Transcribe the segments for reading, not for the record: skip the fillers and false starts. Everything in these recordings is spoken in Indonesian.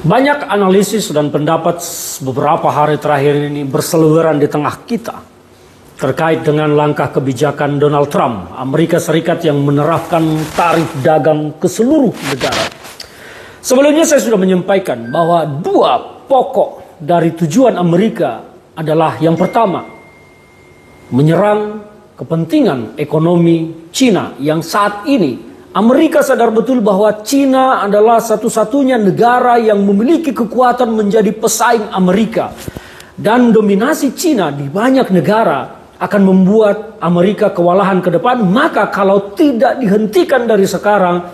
Banyak analisis dan pendapat beberapa hari terakhir ini berseliweran di tengah kita terkait dengan langkah kebijakan Donald Trump, Amerika Serikat yang menerapkan tarif dagang ke seluruh negara. Sebelumnya saya sudah menyampaikan bahwa dua pokok dari tujuan Amerika adalah yang pertama, menyerang kepentingan ekonomi Cina yang saat ini Amerika sadar betul bahwa Cina adalah satu-satunya negara yang memiliki kekuatan menjadi pesaing Amerika. Dan dominasi Cina di banyak negara akan membuat Amerika kewalahan ke depan. Maka kalau tidak dihentikan dari sekarang,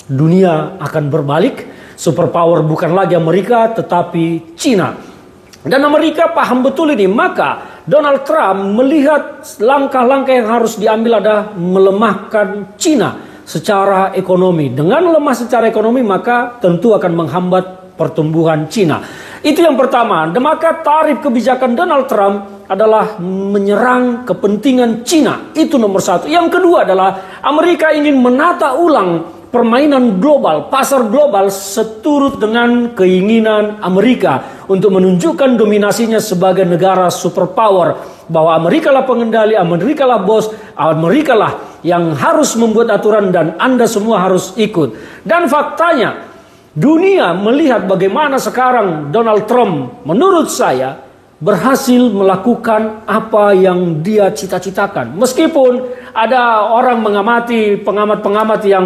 dunia akan berbalik. Superpower bukan lagi Amerika tetapi Cina. Dan Amerika paham betul ini. Maka Donald Trump melihat langkah-langkah yang harus diambil adalah melemahkan Cina secara ekonomi. Dengan lemah secara ekonomi maka tentu akan menghambat pertumbuhan Cina. Itu yang pertama. Dan maka tarif kebijakan Donald Trump adalah menyerang kepentingan Cina. Itu nomor satu. Yang kedua adalah Amerika ingin menata ulang permainan global, pasar global seturut dengan keinginan Amerika untuk menunjukkan dominasinya sebagai negara superpower. Bahwa Amerika lah pengendali, Amerika lah bos, Amerika lah yang harus membuat aturan dan Anda semua harus ikut. Dan faktanya, dunia melihat bagaimana sekarang Donald Trump menurut saya berhasil melakukan apa yang dia cita-citakan. Meskipun ada orang mengamati, pengamat-pengamat yang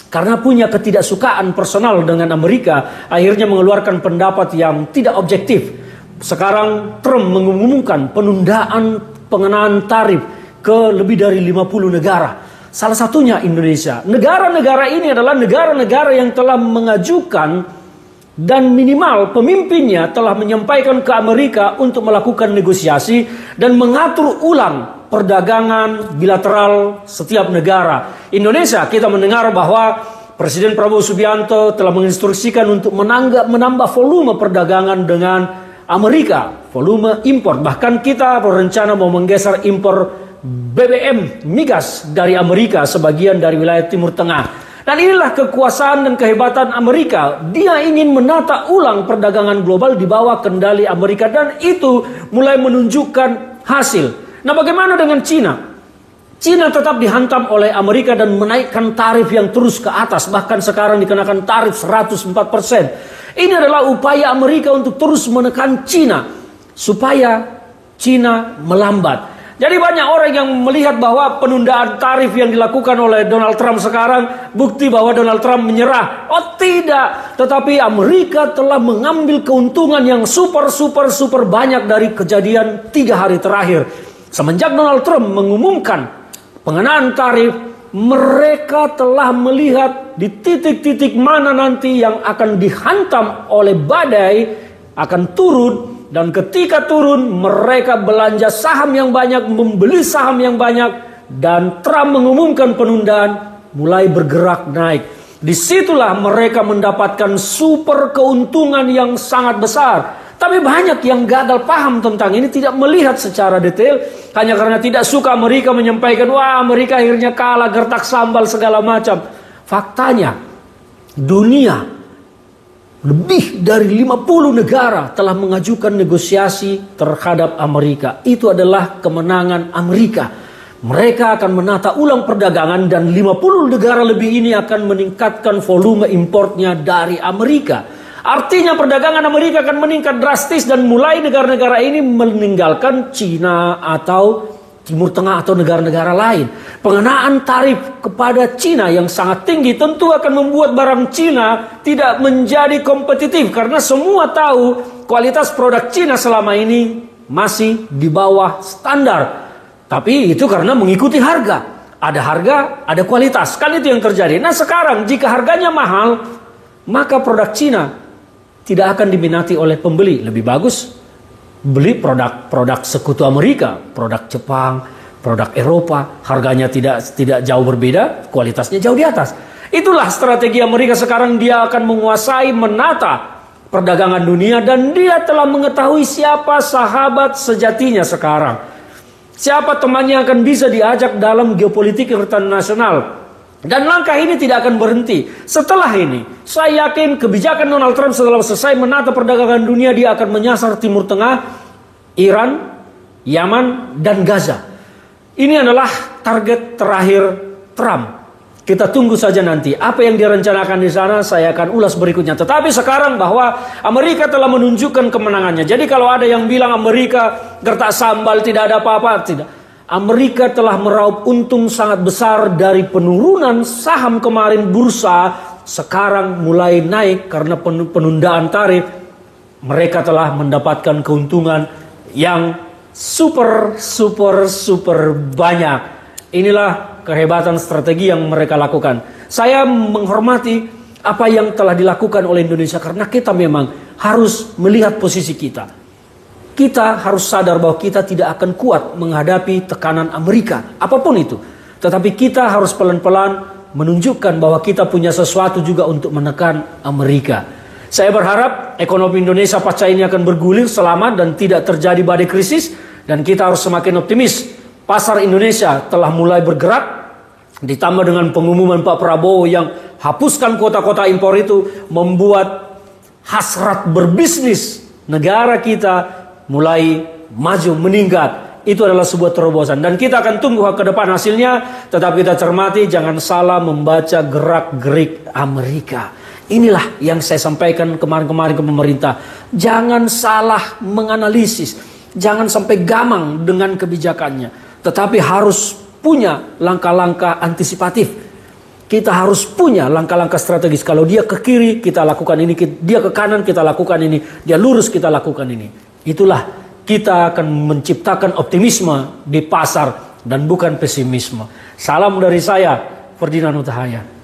karena punya ketidaksukaan personal dengan Amerika, akhirnya mengeluarkan pendapat yang tidak objektif. Sekarang Trump mengumumkan penundaan pengenaan tarif ke lebih dari 50 negara. Salah satunya Indonesia. Negara-negara ini adalah negara-negara yang telah mengajukan dan minimal pemimpinnya telah menyampaikan ke Amerika untuk melakukan negosiasi dan mengatur ulang perdagangan bilateral setiap negara. Indonesia, kita mendengar bahwa Presiden Prabowo Subianto telah menginstruksikan untuk menambah volume perdagangan dengan Amerika, volume impor. Bahkan kita berencana mau menggeser impor BBM migas dari Amerika, sebagian dari wilayah Timur Tengah. Dan inilah kekuasaan dan kehebatan Amerika. Dia ingin menata ulang perdagangan global di bawah kendali Amerika dan itu mulai menunjukkan hasil. Nah, bagaimana dengan Cina? Cina tetap dihantam oleh Amerika dan menaikkan tarif yang terus ke atas. Bahkan sekarang dikenakan tarif 104%. Ini adalah upaya Amerika untuk terus menekan Cina supaya Cina melambat. Jadi banyak orang yang melihat bahwa penundaan tarif yang dilakukan oleh Donald Trump sekarang bukti bahwa Donald Trump menyerah. Oh tidak, tetapi Amerika telah mengambil keuntungan yang super banyak dari kejadian 3 hari terakhir. Semenjak Donald Trump mengumumkan pengenaan tarif, mereka telah melihat di titik-titik mana nanti yang akan dihantam oleh badai akan turun. Dan ketika turun, mereka belanja saham yang banyak, membeli saham yang banyak. Dan Trump mengumumkan penundaan, mulai bergerak naik. Disitulah mereka mendapatkan super keuntungan yang sangat besar. Tapi banyak yang gagal paham tentang ini, tidak melihat secara detail. Hanya karena tidak suka Amerika menyampaikan, wah Amerika akhirnya kalah, gertak sambal segala macam. Faktanya, dunia lebih dari 50 negara telah mengajukan negosiasi terhadap Amerika. Itu adalah kemenangan Amerika. Mereka akan menata ulang perdagangan dan 50 negara lebih ini akan meningkatkan volume importnya dari Amerika. Artinya perdagangan Amerika akan meningkat drastis dan mulai negara-negara ini meninggalkan Cina atau Timur Tengah atau negara-negara lain. Pengenaan tarif kepada Cina yang sangat tinggi tentu akan membuat barang Cina tidak menjadi kompetitif. Karena semua tahu kualitas produk Cina selama ini masih di bawah standar. Tapi itu karena mengikuti harga. Ada harga, ada kualitas. Kan itu yang terjadi. Nah sekarang jika harganya mahal, maka produk Cina tidak akan diminati oleh pembeli. Lebih bagus beli produk sekutu Amerika, produk Jepang, produk Eropa, harganya tidak jauh berbeda, kualitasnya jauh di atas. Itulah strategi Amerika sekarang. Dia akan menguasai, menata perdagangan dunia dan dia telah mengetahui siapa sahabat sejatinya sekarang. Siapa temannya akan bisa diajak dalam geopolitik internasional. Dan langkah ini tidak akan berhenti. Setelah ini, saya yakin kebijakan Donald Trump setelah selesai menata perdagangan dunia, dia akan menyasar Timur Tengah, Iran, Yaman, dan Gaza. Ini adalah target terakhir Trump. Kita tunggu saja nanti apa yang direncanakan di sana, saya akan ulas berikutnya. Tetapi sekarang bahwa Amerika telah menunjukkan kemenangannya. Jadi kalau ada yang bilang Amerika gertak sambal, tidak ada apa-apa, tidak. Amerika telah meraup untung sangat besar dari penurunan saham kemarin bursa, sekarang mulai naik karena penundaan tarif. Mereka telah mendapatkan keuntungan yang super banyak. Inilah kehebatan strategi yang mereka lakukan. Saya menghormati apa yang telah dilakukan oleh Indonesia karena kita memang harus melihat posisi kita. Kita harus sadar bahwa kita tidak akan kuat menghadapi tekanan Amerika, apapun itu. Tetapi kita harus pelan-pelan menunjukkan bahwa kita punya sesuatu juga untuk menekan Amerika. Saya berharap ekonomi Indonesia pasca ini akan bergulir selamat dan tidak terjadi badai krisis. Dan kita harus semakin optimis. Pasar Indonesia telah mulai bergerak. Ditambah dengan pengumuman Pak Prabowo yang hapuskan kuota-kuota impor itu, membuat hasrat berbisnis negara kita mulai maju, meningkat. Itu adalah sebuah terobosan. Dan kita akan tunggu ke depan hasilnya. Tetapi kita cermati, jangan salah membaca gerak-gerik Amerika. Inilah yang saya sampaikan kemarin-kemarin ke pemerintah. Jangan salah menganalisis. Jangan sampai gamang dengan kebijakannya. Tetapi harus punya langkah-langkah antisipatif. Kita harus punya langkah-langkah strategis. Kalau dia ke kiri, kita lakukan ini. Dia ke kanan, kita lakukan ini. Dia lurus, kita lakukan ini. Itulah kita akan menciptakan optimisme di pasar dan bukan pesimisme. Salam dari saya, Ferdinand Hutahayan.